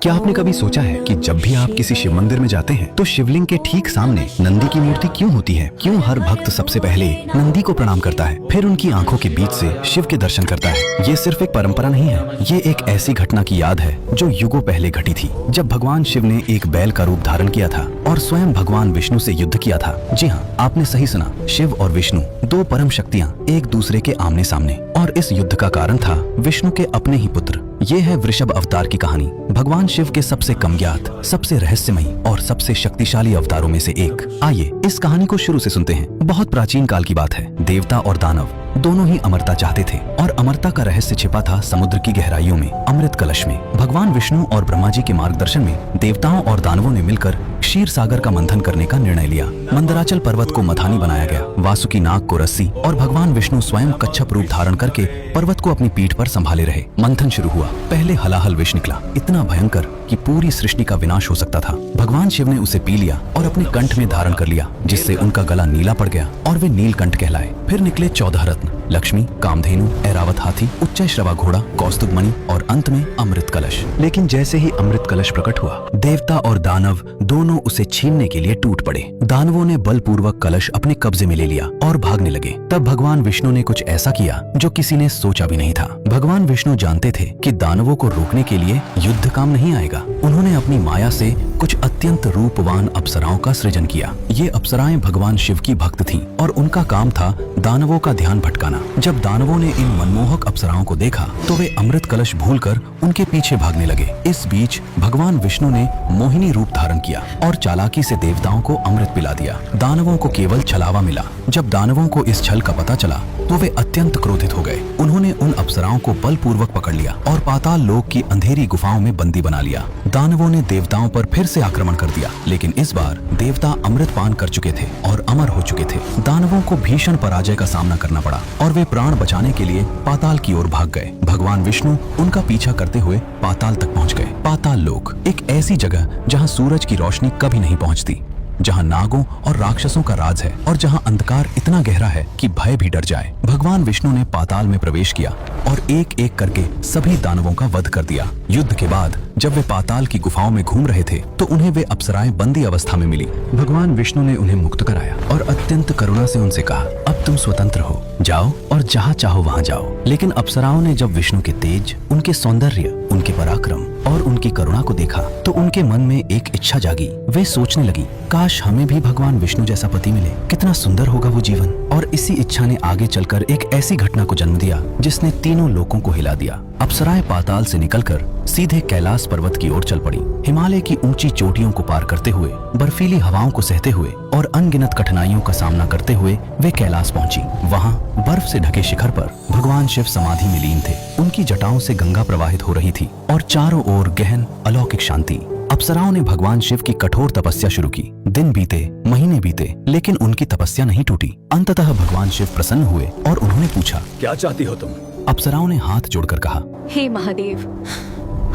क्या आपने कभी सोचा है कि जब भी आप किसी शिव मंदिर में जाते हैं तो शिवलिंग के ठीक सामने नंदी की मूर्ति क्यों होती है? क्यों हर भक्त सबसे पहले नंदी को प्रणाम करता है, फिर उनकी आंखों के बीच से शिव के दर्शन करता है? ये सिर्फ एक परंपरा नहीं है, ये एक ऐसी घटना की याद है जो युगों पहले घटी थी, जब भगवान शिव ने एक बैल का रूप धारण किया था और स्वयं भगवान विष्णु से युद्ध किया था। जी हाँ, आपने सही सुना, शिव और विष्णु, दो परम शक्तियाँ एक दूसरे के आमने सामने। और इस युद्ध का कारण था विष्णु के अपने ही पुत्र। ये है वृषभ अवतार की कहानी, भगवान शिव के सबसे कम ज्ञात, सबसे रहस्यमयी और सबसे शक्तिशाली अवतारों में से एक। आइए इस कहानी को शुरू से सुनते हैं। बहुत प्राचीन काल की बात है। देवता और दानव दोनों ही अमरता चाहते थे और अमरता का रहस्य छिपा था समुद्र की गहराइयों में, अमृत कलश में। भगवान विष्णु और ब्रह्मा जी के मार्गदर्शन में देवताओं और दानवों ने मिलकर क्षीर सागर का मंथन करने का निर्णय लिया। मंदराचल पर्वत को मथानी बनाया गया, वासुकी नाग को रस्सी और भगवान विष्णु स्वयं कच्छप रूप धारण करके पर्वत को अपनी पीठ पर संभाले रहे। मंथन शुरू हुआ। पहले हलाहल विष निकला, इतना भयंकर कि पूरी सृष्टि का विनाश हो सकता था। भगवान शिव ने उसे पी लिया और अपने कंठ में धारण कर लिया, जिससे उनका गला नीला पड़ गया और वे नीलकंठ कहलाए। फिर निकले 14 रत्न, लक्ष्मी, कामधेनु, ऐरावत हाथी, उच्चैश्रवा घोड़ा, कौस्तुभ मणि और अंत में अमृत कलश। लेकिन जैसे ही अमृत कलश प्रकट हुआ, देवता और दानव दोनों उसे छीनने के लिए टूट पड़े। दानवों ने बलपूर्वक कलश अपने कब्जे में ले लिया और भागने लगे। तब भगवान विष्णु ने कुछ ऐसा किया जो किसी ने सोचा भी नहीं था। भगवान विष्णु जानते थे कि दानवों को रोकने के लिए युद्ध काम नहीं आएगा। उन्होंने अपनी माया से कुछ अत्यंत रूपवान अप्सराओं का सृजन किया। ये अप्सराएं भगवान शिव की भक्त थीं और उनका काम था दानवों का ध्यान भटकाना। जब दानवों ने इन मनमोहक अप्सराओं को देखा तो वे अमृत कलश भूलकर उनके पीछे भागने लगे। इस बीच भगवान विष्णु ने मोहिनी रूप धारण किया और चालाकी से देवताओं को अमृत पिला दिया। दानवों को केवल छलावा मिला। जब दानवों को इस छल का पता चला तो वे अत्यंत क्रोधित हो गए। उन्होंने उन अप्सराओं को बलपूर्वक पकड़ लिया और पाताल लोक की अंधेरी गुफाओं में बंदी बना लिया। दानवों ने देवताओं पर फिर से आक्रमण कर दिया, लेकिन इस बार देवता अमृत पान कर चुके थे और अमर हो चुके थे। दानवों को भीषण पराजय का सामना करना पड़ा और वे प्राण बचाने के लिए पाताल की ओर भाग गए। भगवान विष्णु उनका पीछा करते हुए पाताल तक पहुंच गए। पाताल लोक एक ऐसी जगह जहां सूरज की रोशनी कभी नहीं पहुंचती, जहां नागों और राक्षसों का राज है और जहां अंधकार इतना गहरा है कि भय भी डर जाए। भगवान विष्णु ने पाताल में प्रवेश किया और एक एक करके सभी दानवों का वध कर दिया। युद्ध के बाद जब वे पाताल की गुफाओं में घूम रहे थे तो उन्हें वे अप्सराएं बंदी अवस्था में मिली। भगवान विष्णु ने उन्हें मुक्त कराया और अत्यंत करुणा से उनसे कहा, अब तुम स्वतंत्र हो, जाओ और जहाँ चाहो वहाँ जाओ। लेकिन अप्सराओं ने जब विष्णु के तेज, उनके सौंदर्य, उनके पराक्रम और उनकी करुणा को देखा तो उनके मन में एक इच्छा जागी। वे सोचने लगी, काश हमें भी भगवान विष्णु जैसा पति मिले, कितना सुंदर होगा वो जीवन। और इसी इच्छा ने आगे चलकर एक ऐसी घटना को जन्म दिया जिसने तीनों लोकों को हिला दिया। अप्सराएं पाताल से निकलकर सीधे कैलाश पर्वत की ओर चल पड़ी। हिमालय की ऊंची चोटियों को पार करते हुए, बर्फीली हवाओं को सहते हुए और अनगिनत कठिनाइयों का सामना करते हुए वे कैलाश पहुंची। वहां बर्फ से ढके शिखर पर भगवान शिव समाधि में लीन थे। उनकी जटाओं से गंगा प्रवाहित हो रही थी और चारों ओर गहन अलौकिक शांति। अप्सराओं ने भगवान शिव की कठोर तपस्या शुरू की। दिन बीते, महीने बीते, लेकिन उनकी तपस्या नहीं टूटी। अंततः भगवान शिव प्रसन्न हुए और उन्होंने पूछा, क्या चाहती हो तुम? अप्सराओं ने हाथ जोड़कर कहा, हे महादेव,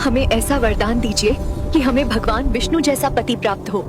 हमें ऐसा वरदान दीजिए कि हमें भगवान विष्णु जैसा पति प्राप्त हो।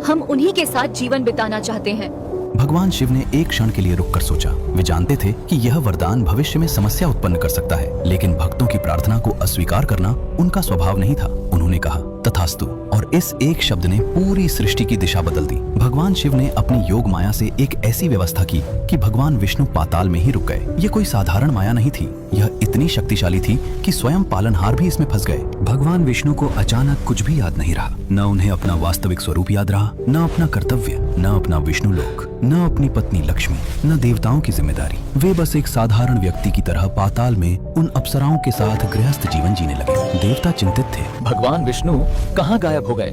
हम उन्हीं के साथ जीवन बिताना चाहते हैं। भगवान शिव ने एक क्षण के लिए रुककर सोचा। वे जानते थे कि यह वरदान भविष्य में समस्या उत्पन्न कर सकता है, लेकिन भक्तों की प्रार्थना को अस्वीकार करना उनका स्वभाव नहीं था। उन्होंने कहा, तथास्तु, और इस एक शब्द ने पूरी सृष्टि की दिशा बदल दी। भगवान शिव ने अपनी योग माया से एक ऐसी व्यवस्था की कि भगवान विष्णु पाताल में ही रुक गए। ये कोई साधारण माया नहीं थी, यह इतनी शक्तिशाली थी कि स्वयं पालनहार भी इसमें फंस गए। भगवान विष्णु को अचानक कुछ भी याद नहीं रहा। न उन्हें अपना वास्तविक स्वरूप याद रहा, न अपना कर्तव्य, न अपना विष्णु लोक, न अपनी पत्नी लक्ष्मी, न देवताओं की जिम्मेदारी। वे बस एक साधारण व्यक्ति की तरह पाताल में उन अप्सराओं के साथ गृहस्थ जीवन जीने लगे। देवता चिंतित थे, भगवान विष्णु कहाँ गायब हो गए?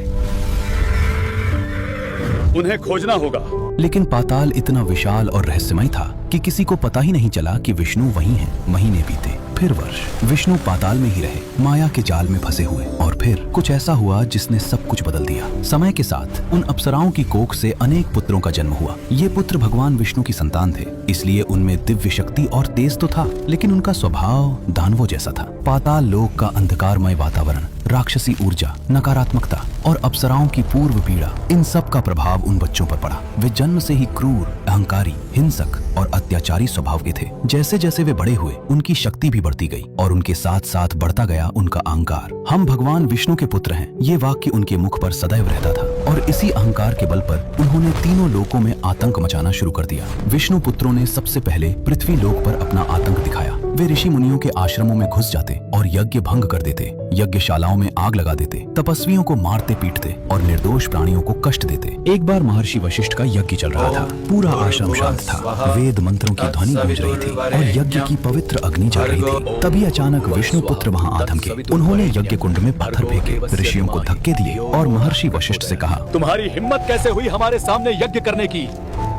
उन्हें खोजना होगा। लेकिन पाताल इतना विशाल और रहस्यमय था कि किसी को पता ही नहीं चला कि विष्णु वहीं हैं। महीने बीते, फिर वर्ष, विष्णु पाताल में ही रहे, माया के जाल में फंसे हुए। और फिर कुछ ऐसा हुआ जिसने सब कुछ बदल दिया। समय के साथ उन अप्सराओं की कोख से अनेक पुत्रों का जन्म हुआ। ये पुत्र भगवान विष्णु की संतान थे, इसलिए उनमें दिव्य शक्ति और तेज तो था, लेकिन उनका स्वभाव दानवों जैसा था। पाताल लोक का अंधकारमय वातावरण राक्षसी ऊर्जा, नकारात्मकता और अप्सराओं की पूर्व पीड़ा, इन सब का प्रभाव उन बच्चों पर पड़ा। वे जन्म से ही क्रूर, अहंकारी, हिंसक और अत्याचारी स्वभाव के थे। जैसे जैसे वे बड़े हुए, उनकी शक्ति भी बढ़ती गई और उनके साथ साथ बढ़ता गया उनका अहंकार। हम भगवान विष्णु के पुत्र हैं, ये वाक्य उनके मुख पर सदैव रहता था और इसी अहंकार के बल पर उन्होंने तीनों लोकों में आतंक मचाना शुरू कर दिया। विष्णु पुत्रों ने सबसे पहले पृथ्वी लोक पर अपना आतंक दिखाया। वे ऋषि मुनियों के आश्रमों में घुस जाते और यज्ञ भंग कर देते, यज्ञशालाओं में आग लगा देते, तपस्वियों को मारते पीटते और निर्दोष प्राणियों को कष्ट देते। एक बार महर्षि वशिष्ठ का यज्ञ चल रहा था। पूरा आश्रम शांत था, वेद मंत्रों की ध्वनि गूंज रही थी और यज्ञ की पवित्र अग्नि जल रही थी। तभी अचानक विष्णु पुत्र वहां आ धमके। उन्होंने यज्ञ कुंड में पत्थर फेंके, ऋषियों को धक्के दिए और महर्षि वशिष्ठ से कहा, तुम्हारी हिम्मत कैसे हुई हमारे सामने यज्ञ करने की?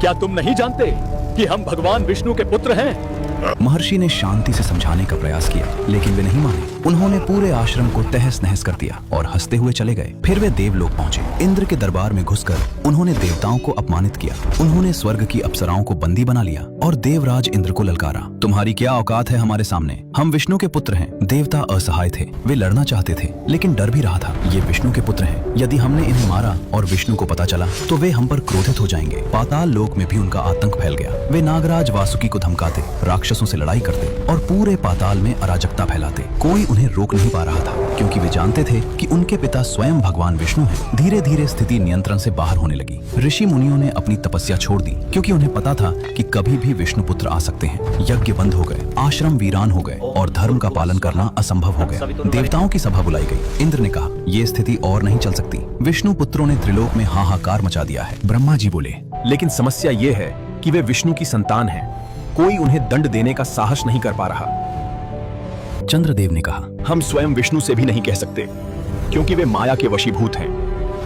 क्या तुम नहीं जानते कि हम भगवान विष्णु के पुत्र हैं? महर्षि ने शांति से समझाने का प्रयास किया, लेकिन वे नहीं माने। उन्होंने पूरे आश्रम को तहस नहस कर दिया और हंसते हुए चले गए। फिर वे देवलोक पहुंचे। इंद्र के दरबार में घुसकर उन्होंने देवताओं को अपमानित किया। उन्होंने स्वर्ग की अप्सराओं को बंदी बना लिया और देवराज इंद्र को ललकारा, तुम्हारी क्या औकात है हमारे सामने? हम विष्णु के पुत्र हैं। देवता असहाय थे, वे लड़ना चाहते थे लेकिन डर भी रहा था। ये विष्णु के पुत्र हैं, यदि हमने इन्हें मारा और विष्णु को पता चला तो वे हम पर क्रोधित हो जाएंगे। पाताल लोक में भी उनका आतंक फैल गया। वे नागराज वासुकी को धमकाते, राक्षसों से लड़ाई करते और पूरे पाताल में अराजकता फैलाते। कोई उन्हें रोक नहीं पा रहा था क्योंकि वे जानते थे कि उनके पिता स्वयं भगवान विष्णु हैं। धीरे धीरे स्थिति नियंत्रण से बाहर होने लगी। ऋषि मुनियों ने अपनी तपस्या छोड़ दी क्योंकि उन्हें पता था कि कभी भी विष्णु पुत्र आ सकते हैं। यज्ञ बंद हो गए, आश्रम वीरान हो गए और धर्म का पालन करना असंभव हो गया। देवताओं की सभा बुलाई गई। इंद्र ने कहा, ये स्थिति और नहीं चल सकती। विष्णु पुत्रों ने त्रिलोक में हाहाकार मचा दिया है। ब्रह्मा जी बोले, लेकिन समस्या ये है कि वे विष्णु की संतान हैं। कोई उन्हें दंड देने का साहस नहीं कर पा रहा। चंद्रदेव ने कहा, हम स्वयं विष्णु से भी नहीं कह सकते क्योंकि वे माया के वशीभूत हैं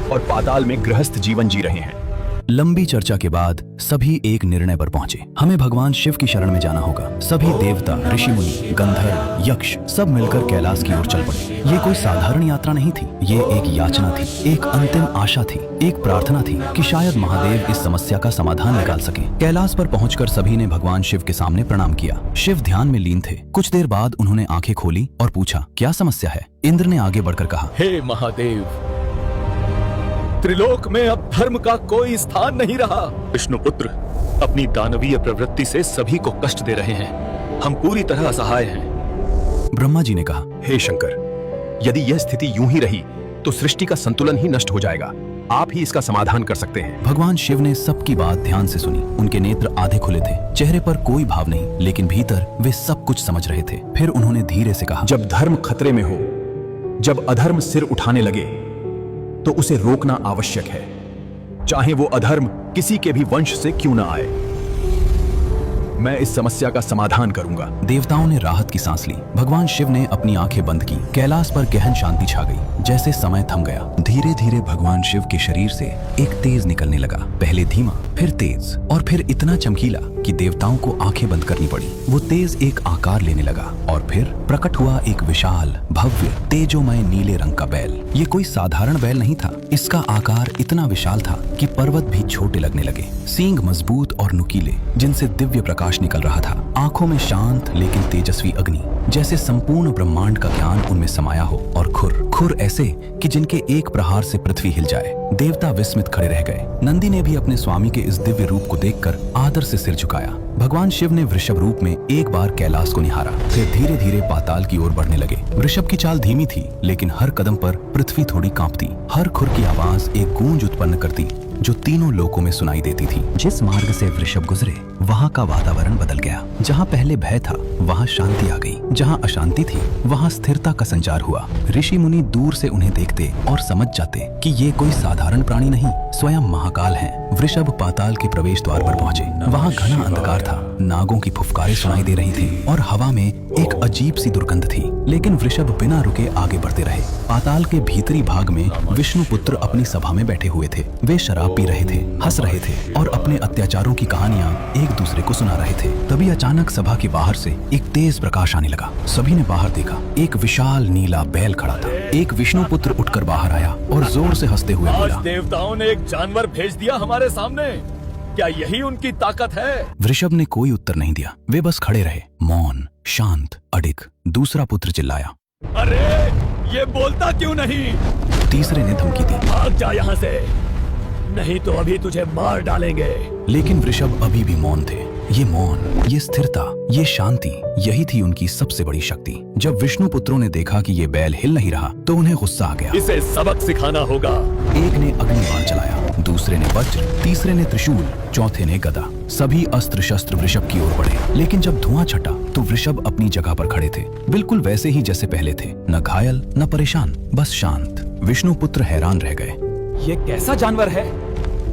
और पाताल में गृहस्थ जीवन जी रहे हैं। लंबी चर्चा के बाद सभी एक निर्णय पर पहुंचे। हमें भगवान शिव की शरण में जाना होगा। सभी देवता, ऋषि मुनि, गंधर्व, यक्ष सब मिलकर कैलाश की ओर चल पड़े। ये कोई साधारण यात्रा नहीं थी, ये एक याचना थी, एक अंतिम आशा थी, एक प्रार्थना थी कि शायद महादेव इस समस्या का समाधान निकाल सकें। कैलाश पर पहुंचकर सभी ने भगवान शिव के सामने प्रणाम किया। शिव ध्यान में लीन थे। कुछ देर बाद उन्होंने आंखें खोली और पूछा, क्या समस्या है? इंद्र ने आगे बढ़कर कहा, हे महादेव, त्रिलोक में अब धर्म का कोई स्थान नहीं रहा। विष्णु पुत्र अपनी दानवीय प्रवृत्ति से सभी को कष्ट दे रहे हैं। हम पूरी तरह असहाय हैं। ब्रह्मा जी ने कहा, हे शंकर, यदि यह स्थिति यूं ही रही तो सृष्टि का संतुलन ही नष्ट हो जाएगा। आप ही इसका समाधान कर सकते हैं। भगवान शिव ने सबकी बात ध्यान से सुनी। उनके नेत्र आधे खुले थे, चेहरे पर कोई भाव नहीं, लेकिन भीतर वे सब कुछ समझ रहे थे। फिर उन्होंने धीरे से कहा, जब धर्म खतरे में हो, जब अधर्म सिर उठाने लगे तो उसे रोकना आवश्यक है, चाहे वो अधर्म किसी के भी वंश से क्यों ना आए। मैं इस समस्या का समाधान करूंगा। देवताओं ने राहत की सांस ली। भगवान शिव ने अपनी आंखें बंद की। कैलाश पर गहन शांति छा गई, जैसे समय थम गया। धीरे धीरे भगवान शिव के शरीर से एक तेज निकलने लगा, पहले धीमा, फिर तेज और फिर इतना चमकीला कि देवताओं को आंखें बंद करनी पड़ी। वो तेज एक आकार लेने लगा और फिर प्रकट हुआ एक विशाल, भव्य, तेजोमय नीले रंग का बैल। ये कोई साधारण बैल नहीं था। इसका आकार इतना विशाल था कि पर्वत भी छोटे लगने लगे। सींग मजबूत और नुकीले, जिनसे दिव्य प्रकाश निकल रहा था। आंखों में शांत लेकिन तेजस्वी अग्नि, जैसे संपूर्ण ब्रह्मांड का ज्ञान उनमें समाया हो। और खुर ऐसे कि जिनके एक प्रहार से पृथ्वी हिल जाए। देवता विस्मित खड़े रह गए। नंदी ने भी अपने स्वामी के इस दिव्य रूप को देखकर आदर से सिर झुकाया। भगवान शिव ने वृषभ रूप में एक बार कैलाश को निहारा, फिर धीरे धीरे पाताल की ओर बढ़ने लगे। वृषभ की चाल धीमी थी, लेकिन हर कदम पर पृथ्वी थोड़ी कांपती। हर खुर की आवाज एक गूंज उत्पन्न करती जो तीनों लोकों में सुनाई देती थी। जिस मार्ग से वृषभ गुजरे, वहाँ का वातावरण बदल गया। जहाँ पहले भय था, वहाँ शांति आ गई। जहाँ अशांति थी, वहाँ स्थिरता का संचार हुआ। ऋषि मुनि दूर से उन्हें देखते और समझ जाते कि ये कोई साधारण प्राणी नहीं, स्वयं महाकाल हैं। वृषभ पाताल के प्रवेश द्वार पर पहुंचे। वहाँ घना अंधकार था, नागों की फुफकारें सुनाई दे रही थी और हवा में एक अजीब सी दुर्गंध थी। लेकिन वृषभ बिना रुके आगे बढ़ते रहे। पाताल के भीतरी भाग में विष्णु पुत्र अपनी सभा में बैठे हुए थे। वे शराब पी रहे थे, हंस रहे थे और अपने अत्याचारों की कहानियां एक दूसरे को सुना रहे थे। तभी अचानक सभा के बाहर से एक तेज प्रकाश आने लगा। सभी ने बाहर देखा, एक विशाल नीला बैल खड़ा था। एक विष्णु पुत्र उठकर बाहर आया और जोर से हंसते हुए बोला, आज देवताओं ने एक जानवर भेज दिया हमारे सामने। क्या यही उनकी ताकत है? वृषभ ने कोई उत्तर नहीं दिया। वे बस खड़े रहे, मौन, शांत, अडिग। दूसरा पुत्र चिल्लाया, अरे ये बोलता क्यों नहीं? तीसरे ने धमकी दी। भाग जा यहाँ से, नहीं तो अभी तुझे मार डालेंगे। लेकिन वृषभ अभी भी मौन थे। ये मौन, ये स्थिरता, ये शांति, यही थी उनकी सबसे बड़ी शक्ति। जब विष्णु पुत्रों ने देखा कि ये बैल हिल नहीं रहा तो उन्हें गुस्सा आ गया। इसे सबक सिखाना होगा। एक ने अग्निबाण चलाया, दूसरे ने वज्र, तीसरे ने त्रिशूल, चौथे ने गदा। सभी अस्त्र शस्त्र वृषभ की ओर बढ़े, लेकिन जब धुआं छटा तो वृषभ अपनी जगह पर खड़े थे, बिल्कुल वैसे ही जैसे पहले थे, न घायल न परेशान, बस शांत। विष्णु पुत्र हैरान रह गए। ये कैसा जानवर है?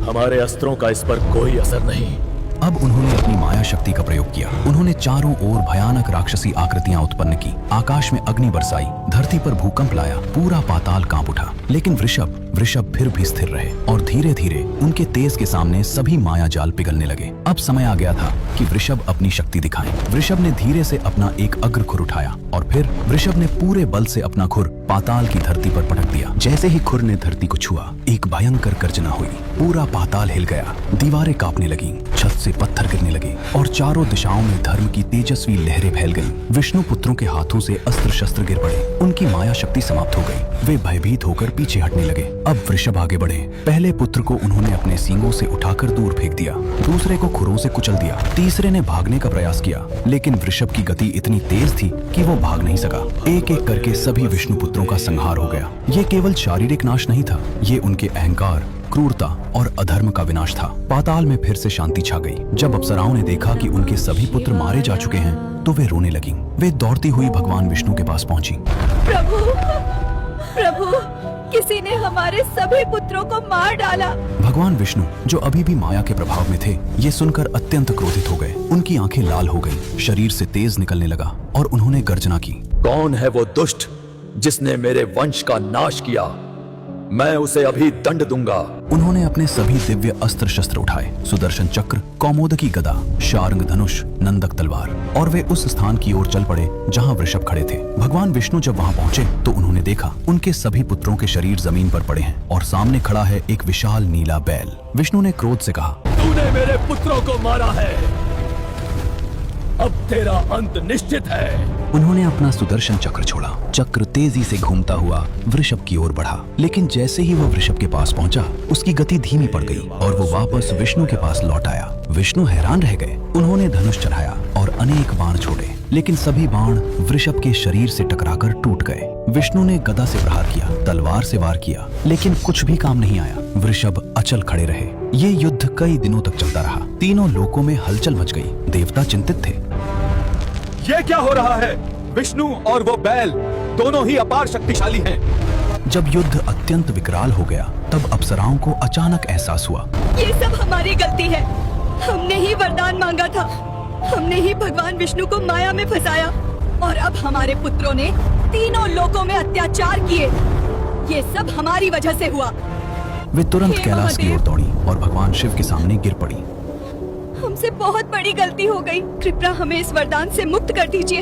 हमारे अस्त्रों का इस पर कोई असर नहीं। अब उन्होंने अपनी माया शक्ति का प्रयोग किया। उन्होंने चारों ओर भयानक राक्षसी आकृतियां उत्पन्न की, आकाश में अग्नि बरसाई, धरती पर भूकंप लाया, पूरा पाताल कांप उठा। लेकिन वृषभ फिर भी स्थिर रहे और धीरे धीरे उनके तेज के सामने सभी माया जाल पिघलने लगे। अब समय आ गया था कि वृषभ अपनी शक्ति दिखाए। वृषभ ने धीरे से अपना एक अग्र खुर उठाया और फिर वृषभ ने पूरे बल से अपना खुर पाताल की धरती पर पटक दिया। जैसे ही खुर ने धरती को छुआ, एक भयंकर गर्जना हुई, पूरा पाताल हिल गया, दीवारें कांपने लगीं, छत से पत्थर गिरने लगे और चारों दिशाओं में धर्म की तेजस्वी लहरें फैल गईं। विष्णु पुत्रों के हाथों से अस्त्र शस्त्र गिर पड़े, उनकी माया शक्ति समाप्त हो गई। वे भयभीत होकर पीछे हटने लगे। अब वृषभ आगे बढ़े। पहले पुत्र को उन्होंने अपने सींगों से उठाकर दूर फेंक दिया, दूसरे को खुरों से कुचल दिया, तीसरे ने भागने का प्रयास किया, लेकिन वृषभ की गति इतनी तेज थी कि वो भाग नहीं सका। एक एक करके सभी विष्णु पुत्रों का संहार हो गया। ये केवल शारीरिक नाश नहीं था, ये उनके अहंकार, क्रूरता और अधर्म का विनाश था। पाताल में फिर से शांति छा गई। जब अप्सराओं ने देखा कि उनके सभी पुत्र मारे जा चुके हैं तो वे रोने लगीं। वे दौड़ती हुई भगवान विष्णु के पास पहुंची। प्रभु, किसी ने हमारे सभी पुत्रों को मार डाला। भगवान विष्णु, जो अभी भी माया के प्रभाव में थे, ये सुनकर अत्यंत क्रोधित हो गए। उनकी आंखें लाल हो गईं, शरीर से तेज निकलने लगा और उन्होंने गर्जना की। कौन है वो दुष्ट जिसने मेरे वंश का नाश किया? मैं उसे अभी दंड दूंगा। उन्होंने अपने सभी दिव्य अस्त्र शस्त्र उठाए, सुदर्शन चक्र, कौमोदकी गदा, शार्ंग धनुष, नंदक तलवार, और वे उस स्थान की ओर चल पड़े जहां वृषभ खड़े थे। भगवान विष्णु जब वहां पहुंचे तो उन्होंने देखा उनके सभी पुत्रों के शरीर जमीन पर पड़े हैं और सामने खड़ा है एक विशाल नीला बैल। विष्णु ने क्रोध से कहा, तूने मेरे पुत्रों को मारा है, अब तेरा अंत निश्चित है। उन्होंने अपना सुदर्शन चक्र छोड़ा। चक्र तेजी से घूमता हुआ वृषभ की ओर बढ़ा, लेकिन जैसे ही वह वृषभ के पास पहुंचा, उसकी गति धीमी पड़ गई और वो वापस विष्णु के पास लौट आया। विष्णु हैरान रह गए। उन्होंने धनुष चढ़ाया और अनेक बाण छोड़े, लेकिन सभी बाण वृषभ के शरीर से टकराकर टूट गए। विष्णु ने गदा से प्रहार किया, तलवार से वार किया, लेकिन कुछ भी काम नहीं आया। वृषभ अचल खड़े रहे। ये युद्ध कई दिनों तक चलता रहा। तीनों लोकों में हलचल मच गई। देवता चिंतित थे। ये क्या हो रहा है? विष्णु और वो बैल दोनों ही अपार शक्तिशाली हैं। जब युद्ध अत्यंत विकराल हो गया, तब अप्सराओं को अचानक एहसास हुआ, ये सब हमारी गलती है। हमने ही वरदान मांगा था, हमने ही भगवान विष्णु को माया में फंसाया और अब हमारे पुत्रों ने तीनों लोकों में अत्याचार किए। ये सब हमारी वजह से हुआ। वे तुरंत हे कैलाश की ओर महादेव। दौड़ी और भगवान शिव के सामने गिर पड़ी। हमसे बहुत बड़ी गलती हो गई। कृपया हमें इस वरदान से मुक्त कर दीजिए,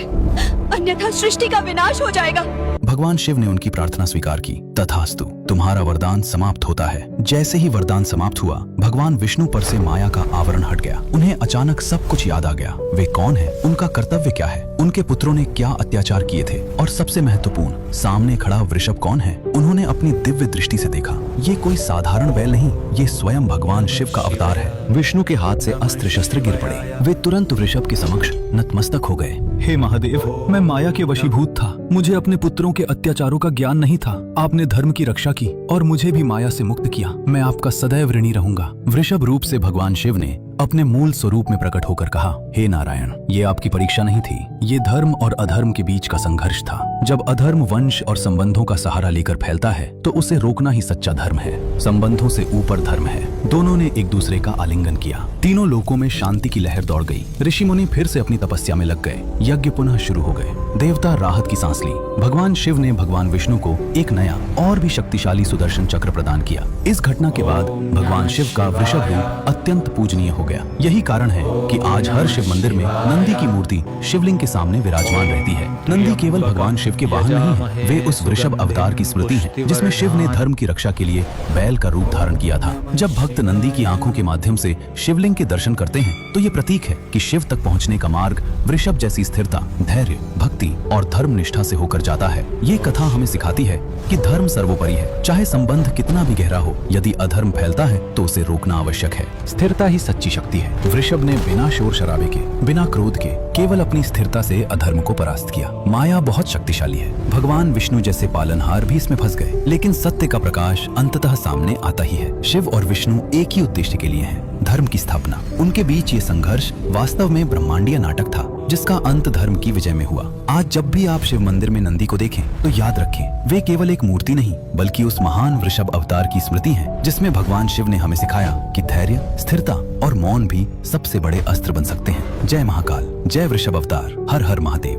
अन्यथा सृष्टि का विनाश हो जाएगा। भगवान शिव ने उनकी प्रार्थना स्वीकार की। तथास्तु, तुम्हारा वरदान समाप्त होता है। जैसे ही वरदान समाप्त हुआ, भगवान विष्णु पर से माया का आवरण हट गया। उन्हें अचानक सब कुछ याद आ गया। वे कौन है, उनका कर्तव्य क्या है, उनके पुत्रों ने क्या अत्याचार किए थे, और सबसे महत्वपूर्ण, सामने खड़ा वृषभ कौन है। उन्होंने अपनी दिव्य दृष्टि से देखा, ये कोई साधारण बैल नहीं, ये स्वयं भगवान शिव का अवतार है। विष्णु के हाथ से अस्त्र शस्त्र गिर पड़े। वे तुरंत वृषभ के समक्ष नतमस्तक हो गए। हे महादेव, मैं माया के वशीभूत था। मुझे अपने पुत्रों के अत्याचारों का ज्ञान नहीं था। आपने धर्म की रक्षा की और मुझे भी माया से मुक्त किया। मैं आपका सदैव ऋणी रहूंगा। वृषभ रूप से भगवान शिव ने अपने मूल स्वरूप में प्रकट होकर कहा, हे नारायण, ये आपकी परीक्षा नहीं थी, ये धर्म और अधर्म के बीच का संघर्ष था। जब अधर्म वंश और संबंधों का सहारा लेकर फैलता है तो उसे रोकना ही सच्चा धर्म है। संबंधों से ऊपर धर्म है। दोनों ने एक दूसरे का आलिंगन किया। तीनों लोकों में शांति की लहर दौड़ गई। ऋषि मुनि फिर से अपनी तपस्या में लग गए। यज्ञ पुनः शुरू हो गए। देवता राहत की सांस ली। भगवान शिव ने भगवान विष्णु को एक नया और भी शक्तिशाली सुदर्शन चक्र प्रदान किया। इस घटना के बाद भगवान शिव का वृषभ रूप अत्यंत पूजनीय हो गया। गया। यही कारण है कि आज हर शिव मंदिर में नंदी की मूर्ति शिवलिंग के सामने विराजमान रहती है। नंदी केवल भगवान शिव के वाहन नहीं है, वे उस वृषभ अवतार की स्मृति है जिसमें शिव ने धर्म की रक्षा के लिए बैल का रूप धारण किया था। जब भक्त नंदी की आंखों के माध्यम से शिवलिंग के दर्शन करते हैं तो ये प्रतीक है कि शिव तक पहुंचने का मार्ग वृषभ जैसी स्थिरता, धैर्य, भक्ति और धर्म निष्ठा से होकर जाता है। ये कथा हमें सिखाती है कि धर्म सर्वोपरि है, चाहे संबंध कितना भी गहरा हो। यदि अधर्म फैलता है तो उसे रोकना आवश्यक है। स्थिरता ही सच्ची शक्ति है। वृषभ ने बिना शोर शराबे के, बिना क्रोध के, केवल अपनी स्थिरता से अधर्म को परास्त किया। माया बहुत शक्तिशाली है। भगवान विष्णु जैसे पालनहार भी इसमें फंस गए, लेकिन सत्य का प्रकाश अंततः सामने आता ही है। शिव और विष्णु एक ही उद्देश्य के लिए हैं, धर्म की स्थापना। उनके बीच ये संघर्ष वास्तव में ब्रह्मांडीय नाटक था जिसका अंत धर्म की विजय में हुआ। आज जब भी आप शिव मंदिर में नंदी को देखें तो याद रखें, वे केवल एक मूर्ति नहीं बल्कि उस महान वृषभ अवतार की स्मृति है जिसमें भगवान शिव ने हमें सिखाया कि धैर्य, स्थिरता और मौन भी सबसे बड़े अस्त्र बन सकते हैं। जय महाकाल, जय वृषभ अवतार, हर हर महादेव।